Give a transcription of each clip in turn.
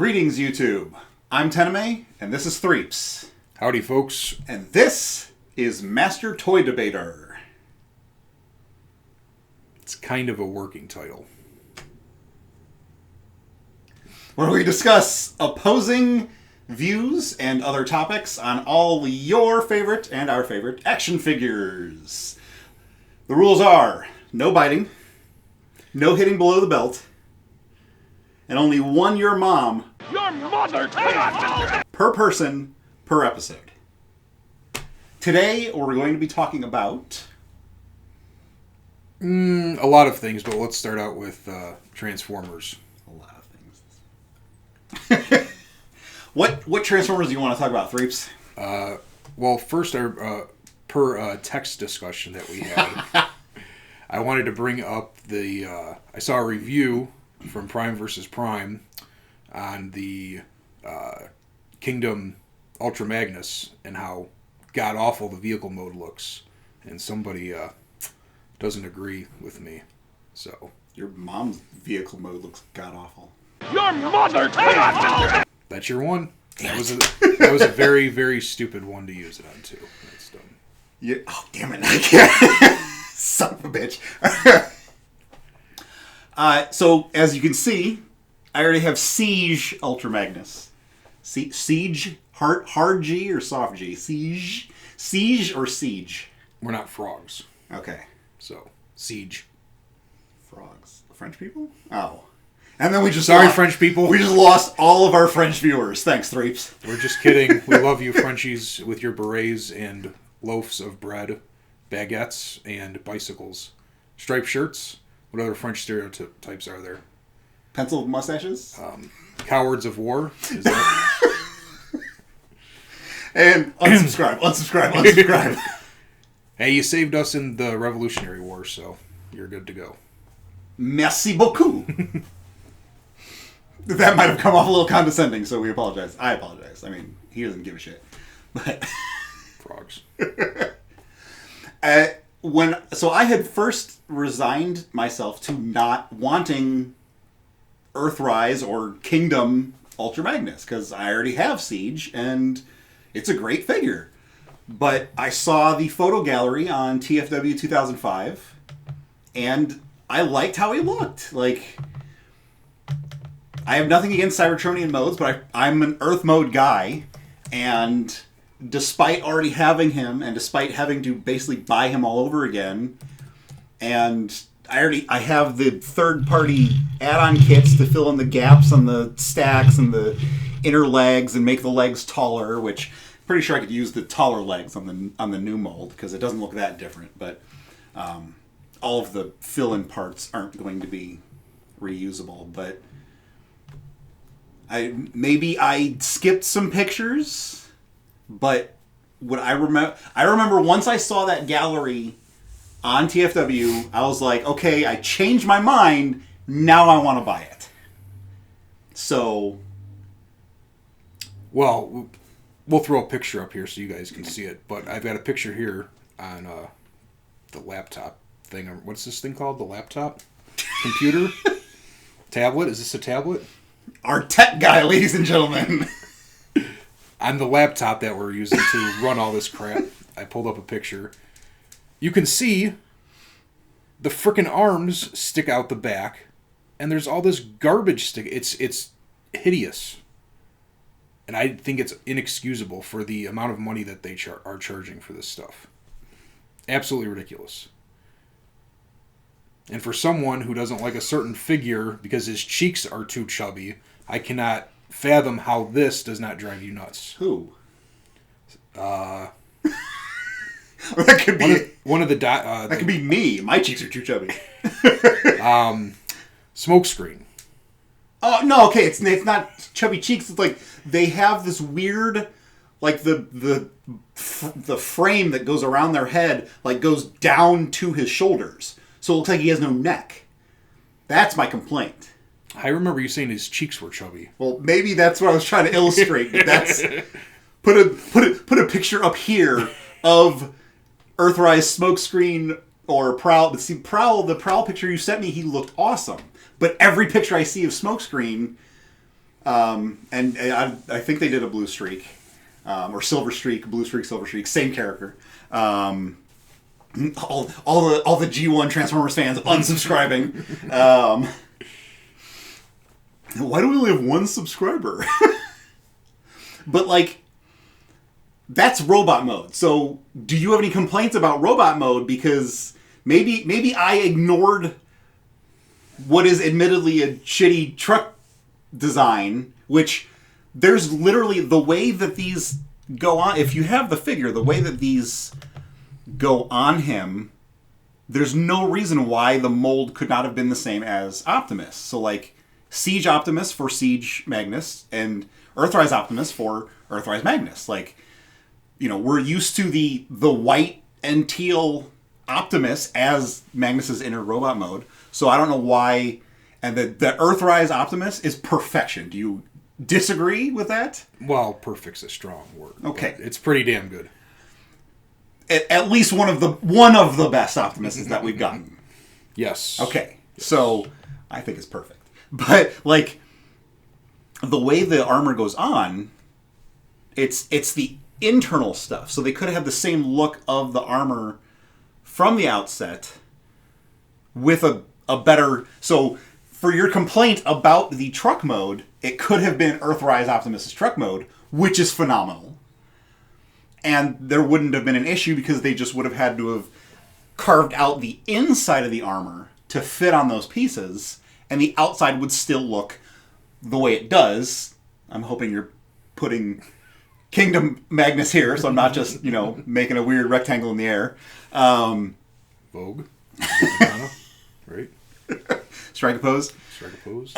Greetings, YouTube. I'm Tenime, and this is Threeps. Howdy, folks. And this is Master Toy Debater. It's kind of a working title. Where we discuss opposing views and other topics on all your favorite and our favorite action figures. The rules are no biting, no hitting below the belt, and only one your mom per person per episode. Today we're going to be talking about a lot of things, but let's start out with Transformers. a lot of things. What Transformers do you want to talk about, Threeps? Well, first, per text discussion that we had, I wanted to bring up I saw a review from Prime vs. Prime on the Kingdom Ultra Magnus and how god-awful the vehicle mode looks. And somebody doesn't agree with me. So Your mom's vehicle mode looks god-awful. Your mother cannot. that's your one. That was a very, very stupid one to use it on, too. That's dumb. Yeah. Oh, damn it. I can't. Son of a bitch. So, as you can see, I already have Siege Ultra Magnus. Siege? Hard G or soft G? Siege? Siege or Siege? We're not frogs. Okay. So, Siege. Frogs. French people? Oh. And then we just Sorry, lost, French people. We just lost all of our French viewers. Thanks, Threeps. We're just kidding. We love you, Frenchies, with your berets and loaves of bread, baguettes, and bicycles. Striped shirts. What other French stereotypes are there? Pencil mustaches? Cowards of war. Is that... And unsubscribe. Hey, you saved us in the Revolutionary War, so you're good to go. Merci beaucoup. That might have come off a little condescending, so we apologize. I apologize. I mean, he doesn't give a shit. But Frogs. So I had first resigned myself to not wanting Earthrise or Kingdom Ultra Magnus because I already have Siege and it's a great figure. But I saw the photo gallery on TFW 2005 and I liked how he looked. Like, I have nothing against Cybertronian modes, but I'm an Earth mode guy, and despite already having him, and despite having to basically buy him all over again, and I have the third-party add-on kits to fill in the gaps on the stacks and the inner legs and make the legs taller, which I'm pretty sure I could use the taller legs on the new mold, because it doesn't look that different, but all of the fill-in parts aren't going to be reusable, but I skipped some pictures, but what I remember once I saw that gallery on TFW, I was like, okay, I changed my mind, now I want to buy it. So, Well, we'll throw a picture up here so you guys can see it, but I've got a picture here on the laptop thing. What's this thing called? The laptop? Computer? Tablet? Is this a tablet? our tech guy, ladies and gentlemen. On the laptop that we're using to run all this crap, I pulled up a picture. You can see the frickin' arms stick out the back, and there's all this garbage stick. It's hideous. And I think it's inexcusable for the amount of money that they are charging for this stuff. Absolutely ridiculous. And for someone who doesn't like a certain figure because his cheeks are too chubby, I cannot fathom how this does not drive you nuts. Who? That could be that could be me. My cheeks are too chubby. Smokescreen. Oh no, okay, it's not chubby cheeks. It's like they have this weird, like the frame that goes around their head, like goes down to his shoulders, so it looks like he has no neck. That's my complaint. I remember you saying his cheeks were chubby. Well, maybe that's what I was trying to illustrate. That's put a picture up here of Earthrise Smokescreen or Prowl. But see, the Prowl picture you sent me, he looked awesome. But every picture I see of Smokescreen, And I think they did a blue streak, or silver streak, blue streak, silver streak, same character. All the G1 Transformers fans unsubscribing. Why do we only have one subscriber? But like, that's robot mode. So, do you have any complaints about robot mode? Because maybe I ignored what is admittedly a shitty truck design, which there's literally the way that these go on. If you have the figure, the way that these go on him, there's no reason why the mold could not have been the same as Optimus. So like Siege Optimus for Siege Magnus and Earthrise Optimus for Earthrise Magnus. Like, you know, we're used to the white and teal Optimus as Magnus's inner robot mode. So I don't know why. And the Earthrise Optimus is perfection. Do you disagree with that? Well, perfect's a strong word. Okay, it's pretty damn good. At least one of the best Optimuses that we've gotten. Yes. Okay, so I think it's perfect. But like the way the armor goes on, it's the internal stuff. So they could have had the same look of the armor from the outset with a better. So for your complaint about the truck mode, it could have been Earthrise Optimus' truck mode, which is phenomenal. And there wouldn't have been an issue because they just would have had to have carved out the inside of the armor to fit on those pieces, and the outside would still look the way it does. I'm hoping you're putting Kingdom Magnus here, so I'm not just, making a weird rectangle in the air. Vogue. Right? Strike a pose. Strike a pose.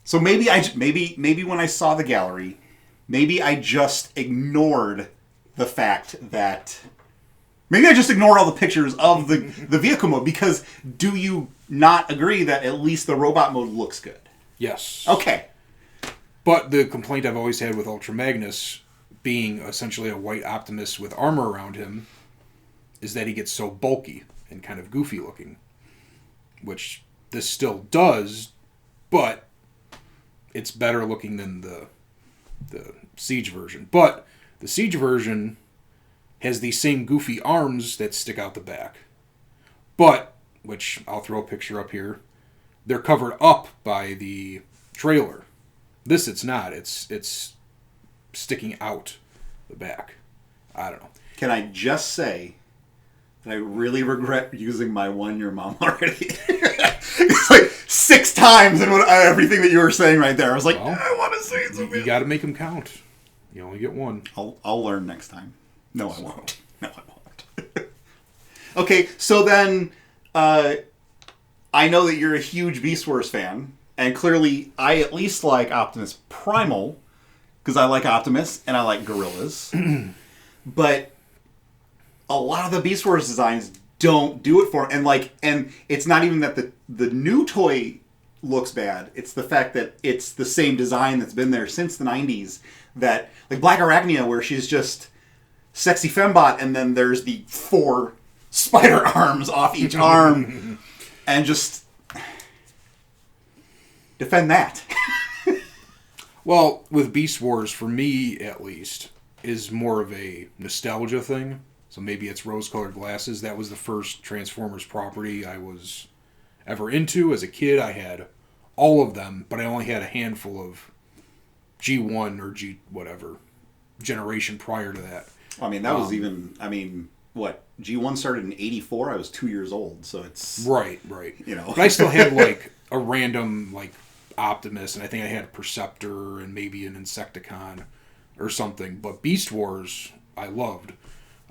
So maybe when I saw the gallery, maybe I just ignored the fact that... Maybe I just ignored all the pictures of the vehicle mode, because do you not agree that at least the robot mode looks good? Yes. Okay. But the complaint I've always had with Ultra Magnus being essentially a white Optimus with armor around him is that he gets so bulky and kind of goofy looking. Which this still does, but it's better looking than the Siege version. But the Siege version has these same goofy arms that stick out the back. But, which I'll throw a picture up here, they're covered up by the trailer. This it's not. It's sticking out the back. I don't know. Can I just say that I really regret using my one your mom already? It's like 6 times in everything that you were saying right there. I was like, well, I want to say something. You got to make them count. You only get one. I'll learn next time. No, I won't. No, I won't. Okay, so then I know that you're a huge Beast Wars fan, and clearly I at least like Optimus Primal, because I like Optimus and I like Gorillas. But a lot of the Beast Wars designs don't do it for him. And it's not even that the new toy looks bad. It's the fact that it's the same design that's been there since the 90s. That, like Black Arachnia, where she's just sexy fembot, and then there's the 4 spider arms off each arm, and just defend that. Well, with Beast Wars, for me at least, is more of a nostalgia thing. So maybe it's rose-colored glasses. That was the first Transformers property I was ever into. As a kid, I had all of them, but I only had a handful of G1 or G whatever generation prior to that. I mean, that was even... I mean, what? G1 started in 84? I was 2 years old, so it's... Right. But I still had, a random, Optimus, and I think I had a Perceptor and maybe an Insecticon or something. But Beast Wars, I loved.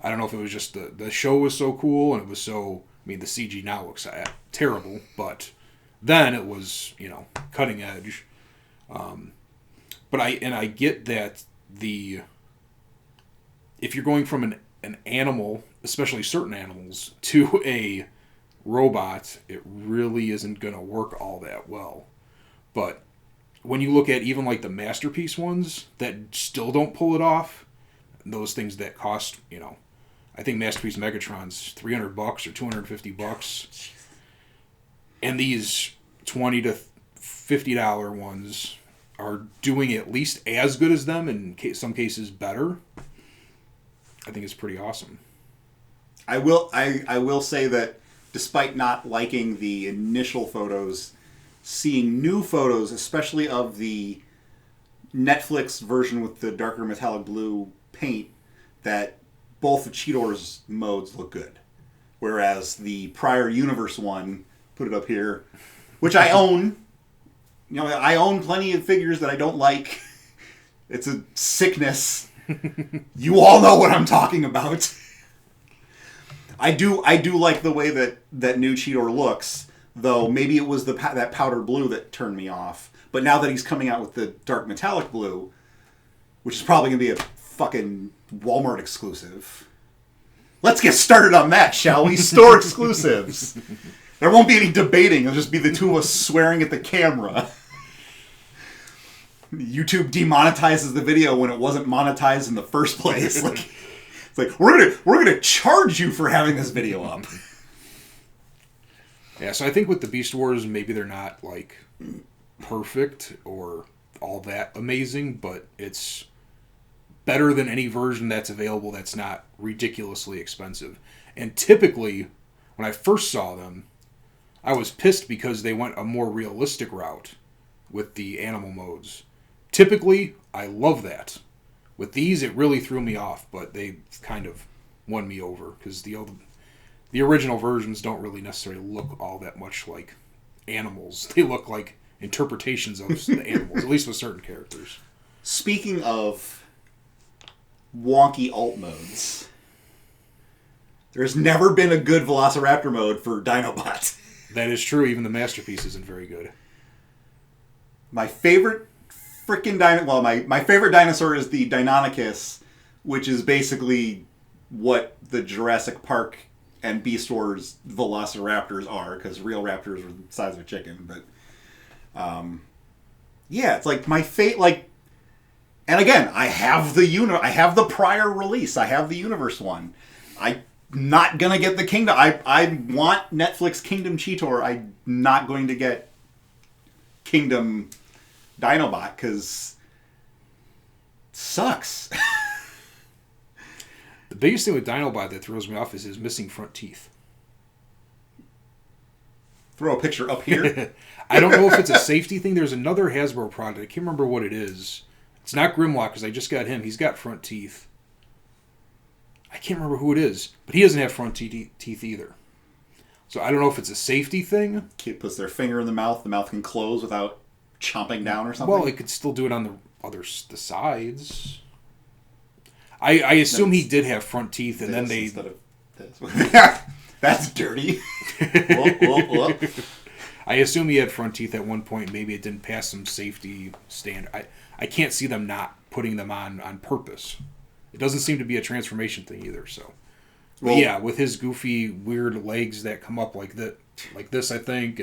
I don't know if it was just the show was so cool, and it was so... I mean, the CG now looks terrible, but then it was, cutting edge. But I get that if you're going from an animal, especially certain animals, to a robot, it really isn't going to work all that well. But when you look at even the Masterpiece ones that still don't pull it off, those things that cost, I think Masterpiece Megatron's $300 or $250, and these $20 to $50 ones are doing at least as good as them, in some cases better, I think it's pretty awesome. I will say that despite not liking the initial photos, seeing new photos, especially of the Netflix version with the darker metallic blue paint, that both of Cheetor's modes look good. Whereas the prior Universe one, put it up here, which I own. You know, I own plenty of figures that I don't like. It's a sickness. You all know what I'm talking about. I do like the way that new Cheetor looks, though maybe it was that powder blue that turned me off. But now that he's coming out with the dark metallic blue, which is probably going to be a fucking Walmart exclusive. Let's get started on that, shall we? Store exclusives. There won't be any debating. It'll just be the two of us swearing at the camera. YouTube demonetizes the video when it wasn't monetized in the first place. It's like we're gonna charge you for having this video up. Yeah, so I think with the Beast Wars, maybe they're not like perfect or all that amazing, but it's better than any version that's available that's not ridiculously expensive. And typically, when I first saw them, I was pissed because they went a more realistic route with the animal modes. Typically, I love that. With these, it really threw me off, but they kind of won me over because the original versions don't really necessarily look all that much like animals. They look like interpretations of the animals, at least with certain characters. Speaking of wonky alt modes, there's never been a good Velociraptor mode for Dinobot. That is true. Even the Masterpiece isn't very good. My favorite freaking my favorite dinosaur is the Deinonychus, which is basically what the Jurassic Park and Beast Wars Velociraptors are, because real raptors are the size of a chicken. But yeah, it's like my fate. Like, and again, I have the prior release. I have the Universe one. I'm not gonna get the Kingdom. I want Netflix Kingdom Cheetor. I'm not going to get Kingdom Dinobot because it sucks. The biggest thing with Dinobot that throws me off is his missing front teeth. Throw a picture up here. I don't know if it's a safety thing. There's another Hasbro product. I can't remember what it is. It's not Grimlock because I just got him. He's got front teeth. I can't remember who it is, but he doesn't have front teeth either. So I don't know if it's a safety thing. Kid puts their finger in the mouth can close without chomping down or something. Well, it could still do it on the sides. I assume he did have front teeth, and then they... Instead of this. That's dirty. Whoa. I assume he had front teeth at one point. Maybe it didn't pass some safety standard. I can't see them not putting them on purpose. It doesn't seem to be a transformation thing either. So, well, yeah, with his goofy, weird legs that come up like this, I think,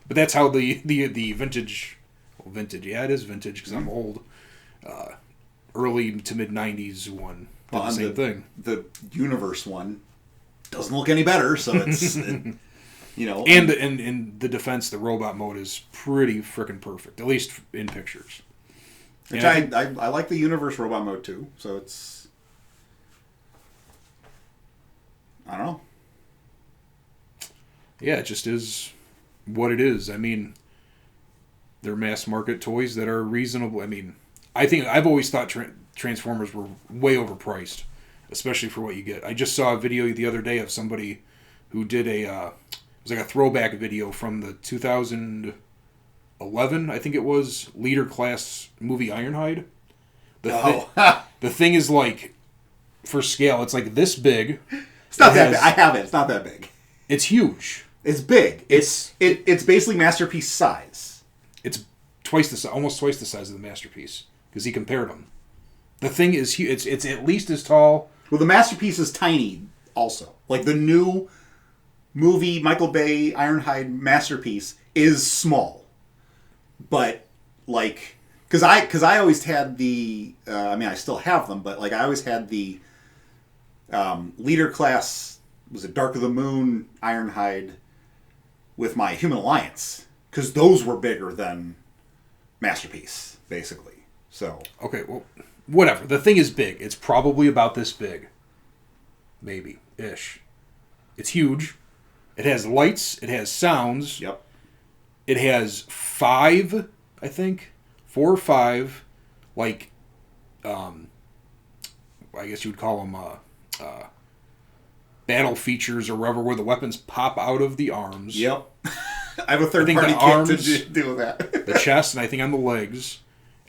but that's how the vintage. Yeah, it is vintage because I'm old. Early to mid '90s one did the same thing. The Universe one doesn't look any better, so it's And in the defense, the robot mode is pretty freaking perfect, at least in pictures. Which I like the Universe robot mode too. So it's, I don't know. Yeah, it just is what it is. I mean, they're mass market toys that are reasonable. I mean, I think I've always thought Transformers were way overpriced, especially for what you get. I just saw a video the other day of somebody who did it was like a throwback video from the 2011, I think it was, Leader Class movie Ironhide. The thing is like, for scale, it's like this big. It's not that big. I have it. It's not that big. It's huge. It's big. It's basically Masterpiece size. It's almost twice the size of the Masterpiece, because he compared them. The thing is huge. It's at least as tall. Well, the Masterpiece is tiny also. Like the new movie Michael Bay Ironhide Masterpiece is small. But like, because I always had the I still have them, but like I always had the Leader Class, was it Dark of the Moon Ironhide with my Human Alliance, because those were bigger than masterpiece, basically. So Okay, well, whatever. The thing is big. It's probably about this big. Maybe. Ish. It's huge. It has lights. It has sounds. yep. It has 5, I think. 4 or 5, like, I guess you would call them battle features or whatever, where the weapons pop out of the arms. Yep. I have a third think party the kit arms- to deal with that. The chest, and I think on the legs.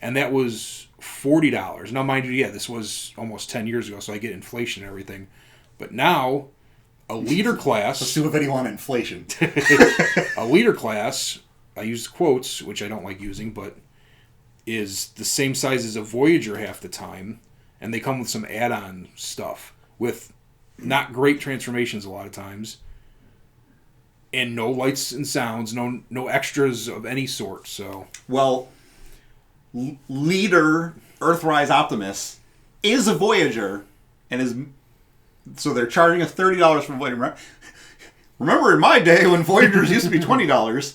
And that was $40. Now, mind you, yeah, this was almost 10 years ago, so I get inflation and everything. But now, a leader class... Let's do a video on inflation. A leader class, I use quotes, which I don't like using, but is the same size as a Voyager half the time, and they come with some add-on stuff with not great transformations a lot of times, and no lights and sounds, no extras of any sort. So Well, leader Earthrise Optimus is a Voyager, and is so they're charging us $30 for Voyager. Remember in my day when Voyagers used to be $20.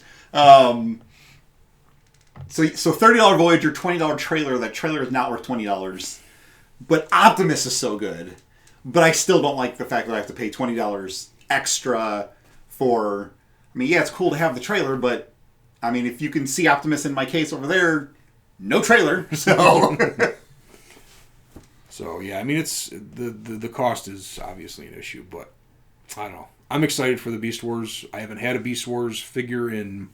So $30 Voyager, $20 trailer. That trailer is not worth $20. But Optimus is so good. But I still don't like the fact that I have to pay $20 extra for... I mean, yeah, it's cool to have the trailer, but... I mean, if you can see Optimus in my case over there, no trailer. So... So yeah, I mean, it's the cost is obviously an issue, but I don't know. I'm excited for the Beast Wars. I haven't had a Beast Wars figure in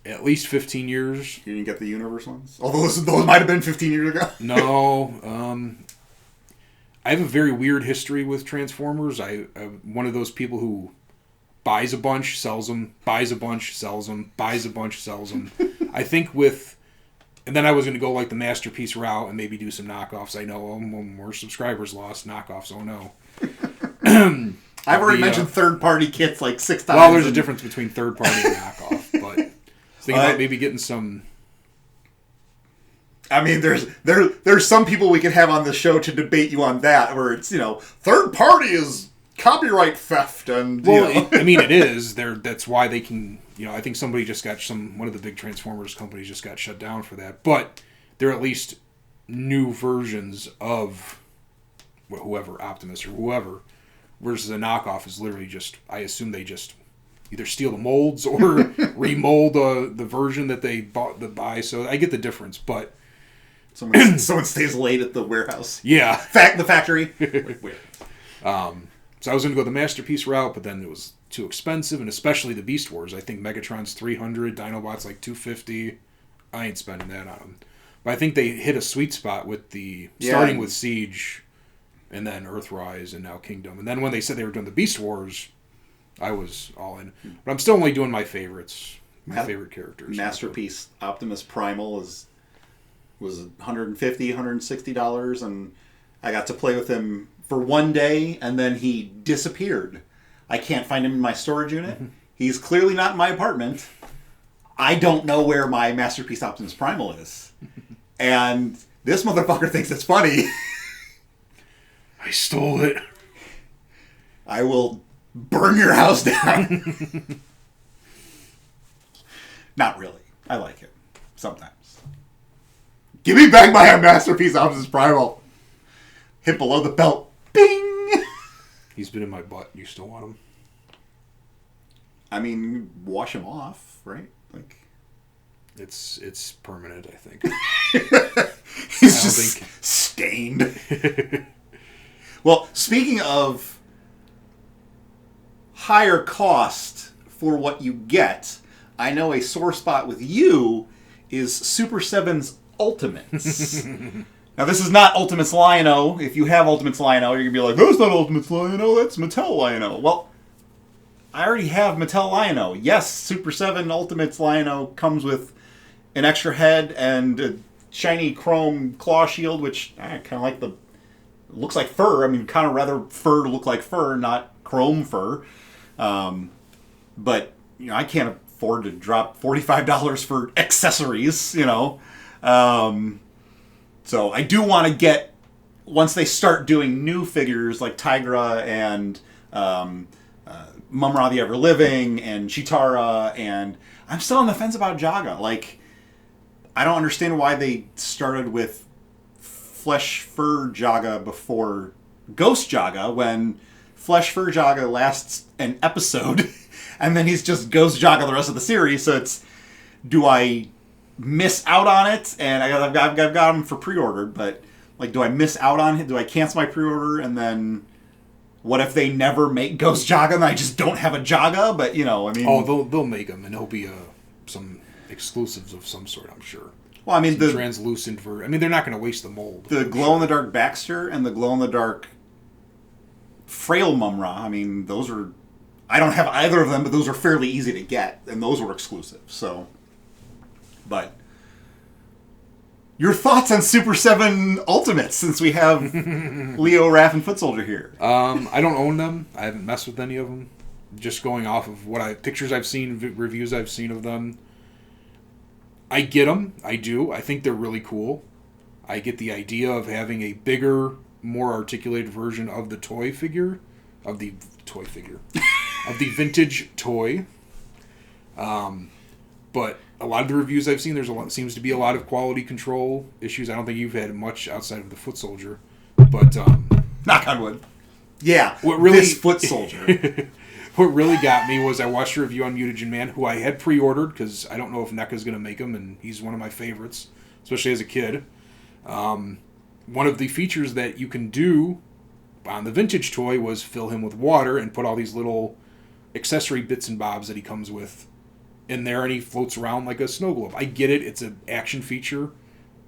at least 15 years. You didn't get the Universe ones? Although those might have been 15 years ago. No, I have a very weird history with Transformers. I'm one of those people who buys a bunch, sells them, buys a bunch, sells them, buys a bunch, sells them. I think with... And then I was going to go like the Masterpiece route and maybe do some knockoffs. I know more subscribers lost. Knockoffs, oh no. I've already mentioned third-party kits like 6 times. Well, there's a difference between third-party and knockoff. But I was thinking about maybe getting some... I mean, there's some people we could have on the show to debate you on that, where it's, third-party is copyright theft and... Well, I mean, it is. That's why they can... I think somebody just got one of the big Transformers companies just got shut down for that. But they're at least new versions of whoever, Optimus or whoever, versus a knockoff is literally just, I assume they just either steal the molds or remold the version that they buy. So I get the difference, but... Someone stays late at the warehouse. Yeah. The factory. Wait. So I was going to go the Masterpiece route, but then it was too expensive, and especially the Beast Wars. I think Megatron's $300, Dinobot's like $250. I ain't spending that on them. But I think they hit a sweet spot with starting with Siege, and then Earthrise, and now Kingdom. And then when they said they were doing the Beast Wars, I was all in. But I'm still only doing my favorites, favorite characters. Masterpiece Optimus Primal was $150, $160, and I got to play with him for one day, and then he disappeared. I can't find him in my storage unit. He's clearly not in my apartment. I don't know where my Masterpiece Optimus Primal is. And this motherfucker thinks it's funny. I stole it. I will burn your house down. Not really. I like him. Sometimes. Give me back my Masterpiece Optimus Primal. Hit below the belt. Bing! He's been in my butt. You still want him? I mean, wash him off, right? Like, it's permanent, I think. he's just stained. Well, speaking of higher cost for what you get, I know a sore spot with you is Super 7's Ultimates. Now, this is not Ultimates Lion-O. If you have Ultimates Lion-O, you're going to be like, that's not Ultimates Lion-O, that's Mattel Lion-O. Well, I already have Mattel Lion-O. Yes, Super 7 Ultimates Lion-O comes with an extra head and a shiny chrome claw shield, which I kind of like looks like fur. I mean, kind of rather fur to look like fur, not chrome fur. But, I can't afford to drop $45 for accessories, So I do want to get, once they start doing new figures like Tigra and Mumra the Ever Living and Chitara, and I'm still on the fence about Jaga. Like, I don't understand why they started with Flesh Fur Jaga before Ghost Jaga when Flesh Fur Jaga lasts an episode and then he's just Ghost Jaga the rest of the series. So it's, do I miss out on it? And I've got him for pre-ordered, but like, do I miss out on it? Do I cancel my pre-order and then what if they never make Ghost Jaga and I just don't have a Jaga? But, you know, I mean... Oh, they'll make them, and there'll be some exclusives of some sort, I'm sure. Well, I mean, some translucent... I mean, they're not going to waste the mold. The glow-in-the-dark Baxter and the glow-in-the-dark Frail Mumra, I mean, those are... I don't have either of them, but those are fairly easy to get, and those were exclusive, so... But... Your thoughts on Super 7 Ultimates, since we have Leo, Raph, and Foot Soldier here? I don't own them. I haven't messed with any of them. Just going off of pictures I've seen, reviews I've seen of them. I get them. I do. I think they're really cool. I get the idea of having a bigger, more articulated version of the figure. Of the vintage toy. But a lot of the reviews I've seen, seems to be a lot of quality control issues. I don't think you've had much outside of the Foot Soldier, but knock on wood. Yeah, this Foot Soldier. What really got me was I watched a review on Mutagen Man, who I had pre-ordered because I don't know if NECA's going to make him, and he's one of my favorites, especially as a kid. One of the features that you can do on the vintage toy was fill him with water and put all these little accessory bits and bobs that he comes with in there, and he floats around like a snow globe. I get it. It's an action feature.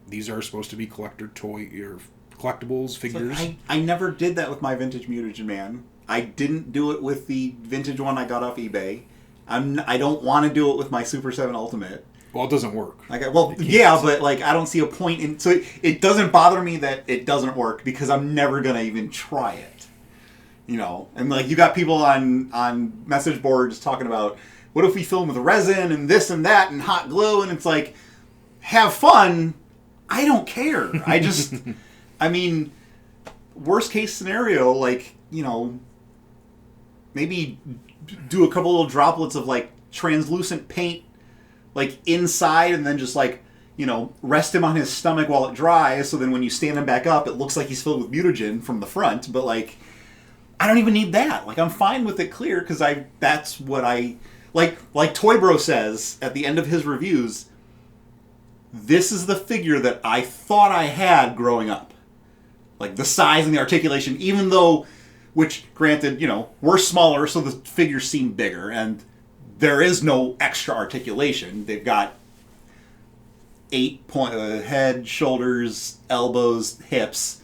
These are supposed to be collectibles, figures. I never did that with my vintage Mutagen Man. I didn't do it with the vintage one I got off eBay. I don't want to do it with my Super 7 Ultimate. Well, it doesn't work. But like I don't see a point in... So it doesn't bother me that it doesn't work because I'm never going to even try it. You know? And like you got people on message boards talking about, what if we fill them with resin and this and that and hot glue? And it's like, have fun. I don't care. I just... I mean, worst case scenario, like, you know, maybe do a couple little droplets of like translucent paint like inside and then just like, you know, rest him on his stomach while it dries so then when you stand him back up it looks like he's filled with mutagen from the front. But like, I don't even need that. Like, I'm fine with it clear because that's what I like Toy Bro says at the end of his reviews, this is the figure that I thought I had growing up. Like the size and the articulation, even though, which granted, you know, we're smaller, so the figures seem bigger, and there is no extra articulation. They've got 8-point head, shoulders, elbows, hips.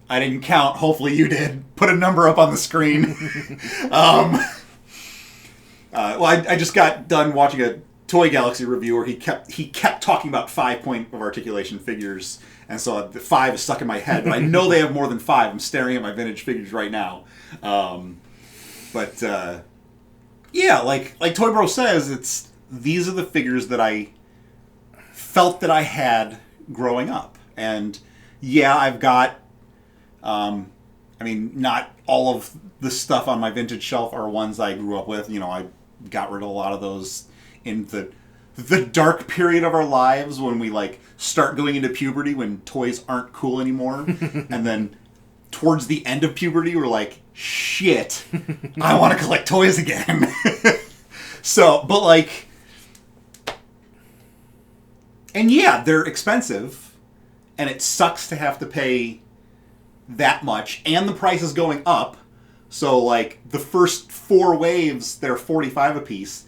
I didn't count. Hopefully you did. Put a number up on the screen. I just got done watching a Toy Galaxy review where he kept talking about 5-point of articulation figures, and so the 5 is stuck in my head. But I know they have more than 5. I'm staring at my vintage figures right now. Yeah, like Toy Bro says, these are the figures that I felt that I had growing up, and yeah, I've got. I mean, not all of the stuff on my vintage shelf are ones I grew up with. You know, I got rid of a lot of those in the dark period of our lives when we like start going into puberty when toys aren't cool anymore. And then towards the end of puberty we're like, shit, I want to collect toys again. So, but like, and yeah, they're expensive and it sucks to have to pay that much and the price is going up. So like the first 4 waves they're $45 a piece.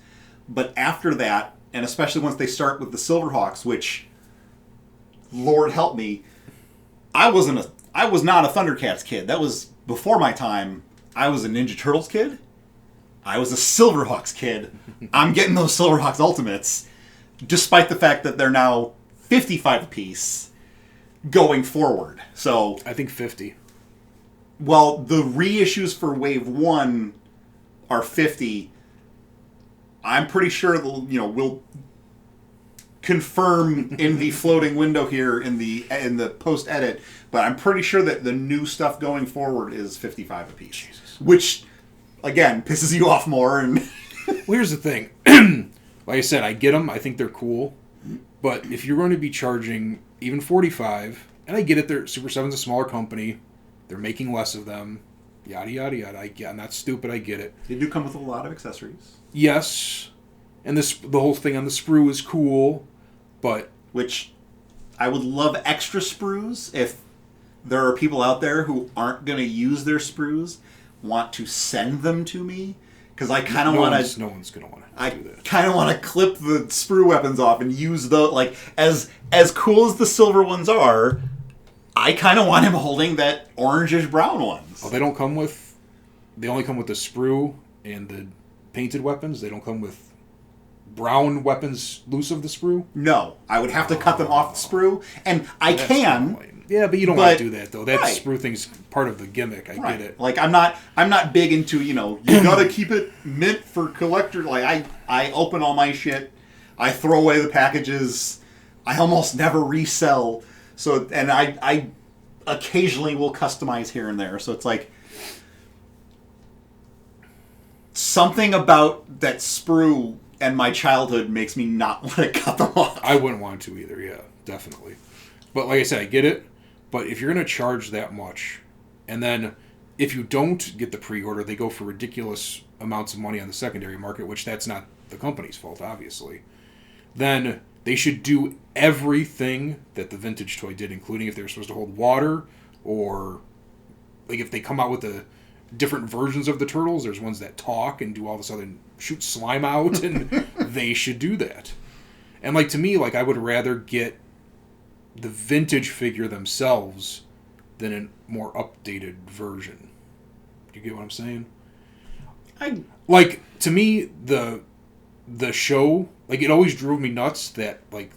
But after that, and especially once they start with the Silverhawks, which, Lord help me, I was not a Thundercats kid. That was before my time. I was a Ninja Turtles kid. I was a Silverhawks kid. I'm getting those Silverhawks Ultimates, despite the fact that they're now $55 a piece going forward. So I think 50. Well, the reissues for Wave 1 are 50. I'm pretty sure we'll confirm in the floating window here in the post edit, but I'm pretty sure that the new stuff going forward is $55 a piece. Jesus. Which again pisses you off more. And well, here's the thing. Like I said, I get them. I think they're cool. But if you're going to be charging even $45, and I get it, Super 7's a smaller company, they're making less of them, yada yada yada. I'm not stupid. I get it. They do come with a lot of accessories. Yes, and the whole thing on the sprue is cool, but which I would love extra sprues if there are people out there who aren't going to use their sprues, want to send them to me, because I kind of want to. No one's going to want to do that. I kind of want to clip the sprue weapons off and use those. Like as cool as the silver ones are, I kind of want him holding that orangish brown ones. Oh, they don't come with. They only come with the sprue and the painted weapons. They don't come with brown weapons loose of the sprue? No, I would have to cut them off the sprue, and That's can. Yeah, but you don't want to do that though. That right. sprue thing's part of the gimmick. I get it. Like I'm not big into you gotta keep it mint for collector. Like I open all my shit, I throw away the packages, I almost never resell. So and I occasionally will customize here and there. So it's like something about that sprue and my childhood makes me not want to cut them off. I wouldn't want to either, yeah, definitely. But like I said, I get it. But if you're going to charge that much, and then if you don't get the pre-order, they go for ridiculous amounts of money on the secondary market, which that's not the company's fault, obviously, then they should do everything that the vintage toy did, including if they're supposed to hold water, or like if they come out with the different versions of the turtles, there's ones that talk and do all this other shoot slime out, and they should do that. And like to me, like I would rather get the vintage figure themselves than a more updated version. Do you get what I'm saying? Like to me, the show, like it always drove me nuts that like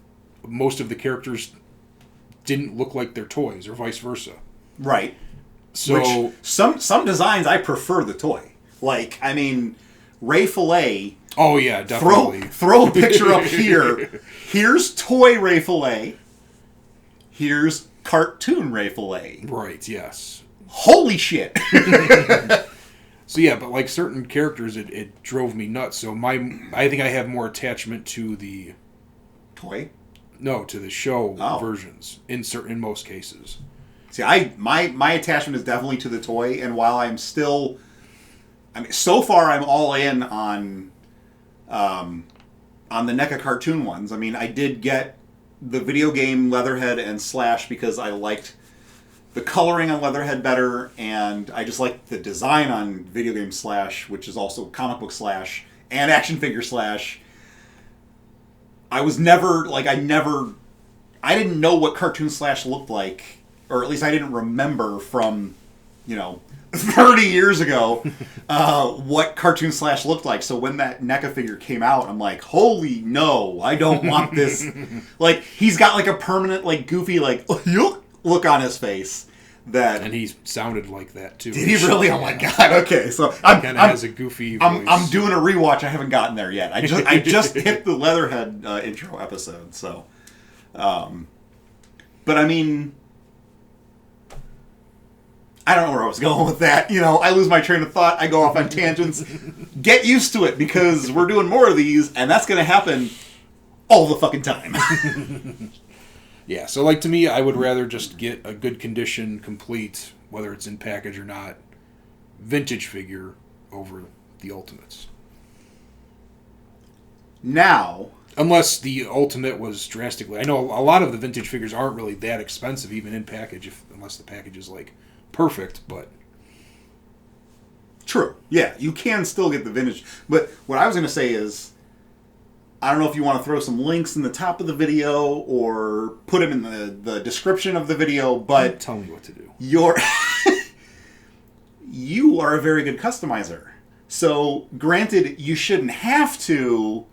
most of the characters didn't look like their toys, or vice versa. Right. So which, some designs I prefer the toy. Like I mean, Ray Fillet. Oh yeah, definitely. Throw a picture up here. Here's toy Ray Fillet. Here's cartoon Ray Fillet. Right. Yes. Holy shit. So yeah, but like certain characters, it drove me nuts. So I think I have more attachment to the toy. No, to the show versions in most cases. See, my attachment is definitely to the toy, and while I'm still, so far I'm all in on the NECA cartoon ones. I mean, I did get the video game Leatherhead and Slash because I liked the coloring on Leatherhead better, and I just liked the design on video game Slash, which is also comic book Slash and action figure Slash. I didn't know what cartoon Slash looked like, or at least I didn't remember from, 30 years ago, what cartoon Slash looked like. So when that NECA figure came out, I'm like, holy no, I don't want this. Like, he's got like a permanent, like, goofy, like, look on his face. And he sounded like that too. Did he really? Oh my god! Okay, so kind of has a goofy voice. I'm doing a rewatch. I haven't gotten there yet. I just hit the Leatherhead intro episode. So, but I mean, I don't know where I was going with that. I lose my train of thought. I go off on tangents. Get used to it, because we're doing more of these, and that's going to happen all the fucking time. Yeah, so like to me, I would rather just get a good condition, complete, whether it's in package or not, vintage figure over the Ultimates. Now, unless the Ultimate was drastically, I know a lot of the vintage figures aren't really that expensive, even in package, unless the package is like perfect, but true. Yeah, you can still get the vintage. But what I was going to say is, I don't know if you want to throw some links in the top of the video or put them in the description of the video, but tell me what to do. You are a very good customizer. So, granted, you shouldn't have to,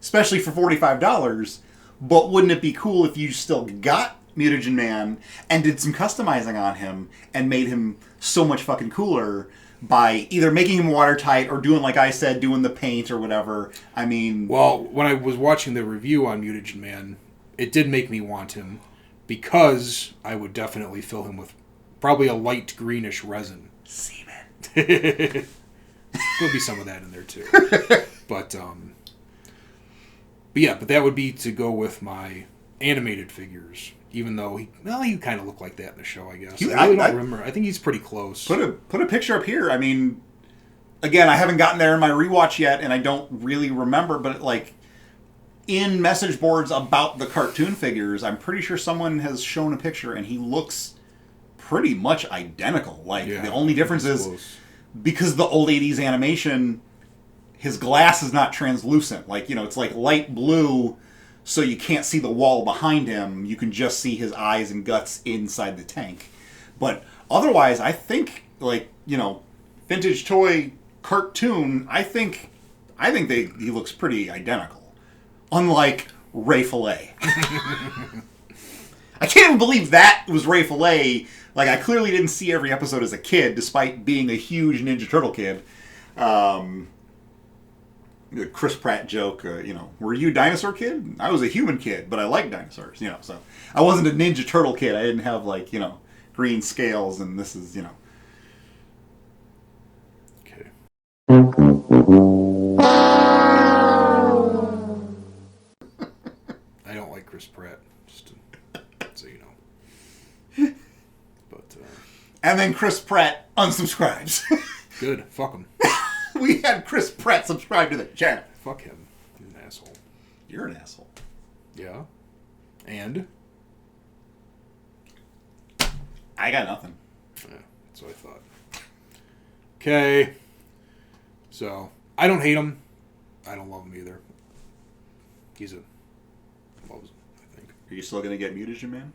especially for $45, but wouldn't it be cool if you still got Mutagen Man and did some customizing on him and made him so much fucking cooler by either making him watertight or doing, like I said, doing the paint or whatever. I mean... Well, when I was watching the review on Mutagen Man, it did make me want him, because I would definitely fill him with probably a light greenish resin. Semen. There'll be some of that in there, too. But, but that would be to go with my animated figures. Even though he kind of looked like that in the show, I guess. I really don't remember. I think he's pretty close. Put a picture up here. I mean, again, I haven't gotten there in my rewatch yet, and I don't really remember. But like in message boards about the cartoon figures, I'm pretty sure someone has shown a picture, and he looks pretty much identical. Like the only difference is because the old '80s animation, his glass is not translucent. Like it's like light blue. So you can't see the wall behind him. You can just see his eyes and guts inside the tank. But otherwise, I think, like, vintage toy cartoon, I think he looks pretty identical. Unlike Ray Fillet. I can't even believe that was Ray Fillet. Like, I clearly didn't see every episode as a kid, despite being a huge Ninja Turtle kid. The Chris Pratt joke, were you a dinosaur kid? I was a human kid, but I like dinosaurs, so I wasn't a Ninja Turtle kid. I didn't have, like, green scales, and this is, Okay. I don't like Chris Pratt, just so you know. But, and then Chris Pratt unsubscribes. Good, fuck him. We had Chris Pratt subscribe to the channel. Fuck him. He's an asshole. You're an asshole. Yeah. And? I got nothing. Yeah, that's what I thought. Okay. So, I don't hate him. I don't love him either. Loves him, I think. Are you still going to get Mutagen Man?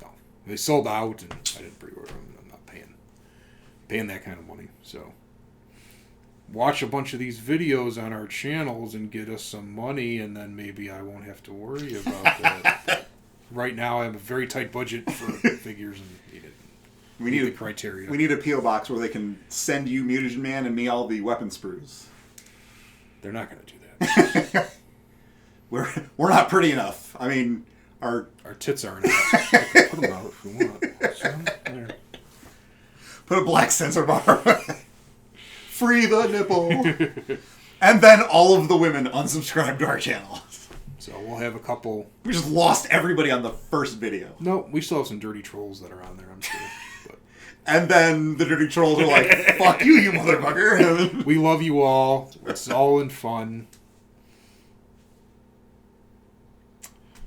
No. They sold out, and I didn't pre-order them. I'm not paying that kind of money, so... Watch a bunch of these videos on our channels and get us some money, and then maybe I won't have to worry about that. Right now, I have a very tight budget for figures, and we need the criteria. We need a P.O. box where they can send you Mutagen Man and me all the weapon sprues. They're not going to do that. We're not pretty enough. I mean, our tits aren't enough. Put them out if you want. So, there. Put a black sensor bar. Free the nipple. And then all of the women unsubscribe to our channel. So we'll have a couple... We just lost everybody on the first video. No, we still have some dirty trolls that are on there, I'm sure. But... And then the dirty trolls are like, fuck you, you motherfucker. We love you all. It's all in fun.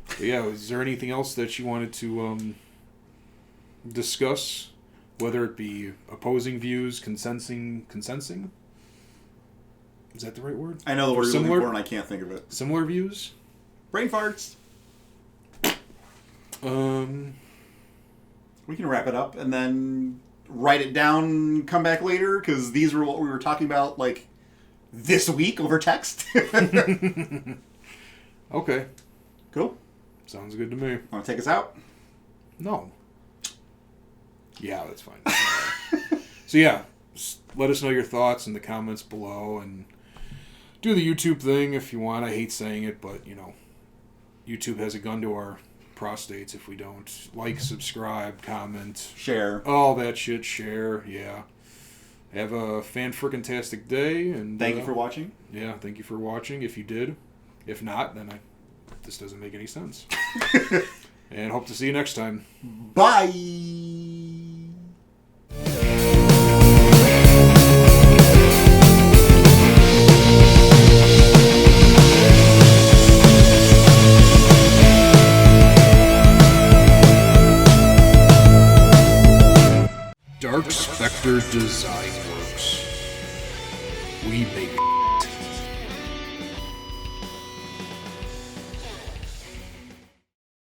But yeah, is there anything else that you wanted to discuss? Whether it be opposing views, consensing? Is that the right word? I know the word you're looking for and I can't think of it. Similar views? Brain farts. We can wrap it up and then write it down, come back later, because these were what we were talking about, like, this week over text. Okay. Cool. Sounds good to me. Want to take us out? No. Yeah, that's fine. So yeah, let us know your thoughts in the comments below, and do the YouTube thing if you want. I hate saying it, but YouTube has a gun to our prostates if we don't like, subscribe, comment, share, all that shit. Share, yeah. Have a fan-frickin-tastic day, and thank you for watching. Yeah, thank you for watching. If you did, if not, then this doesn't make any sense. And hope to see you next time. Bye. Dark Spectre Design Works. We make it.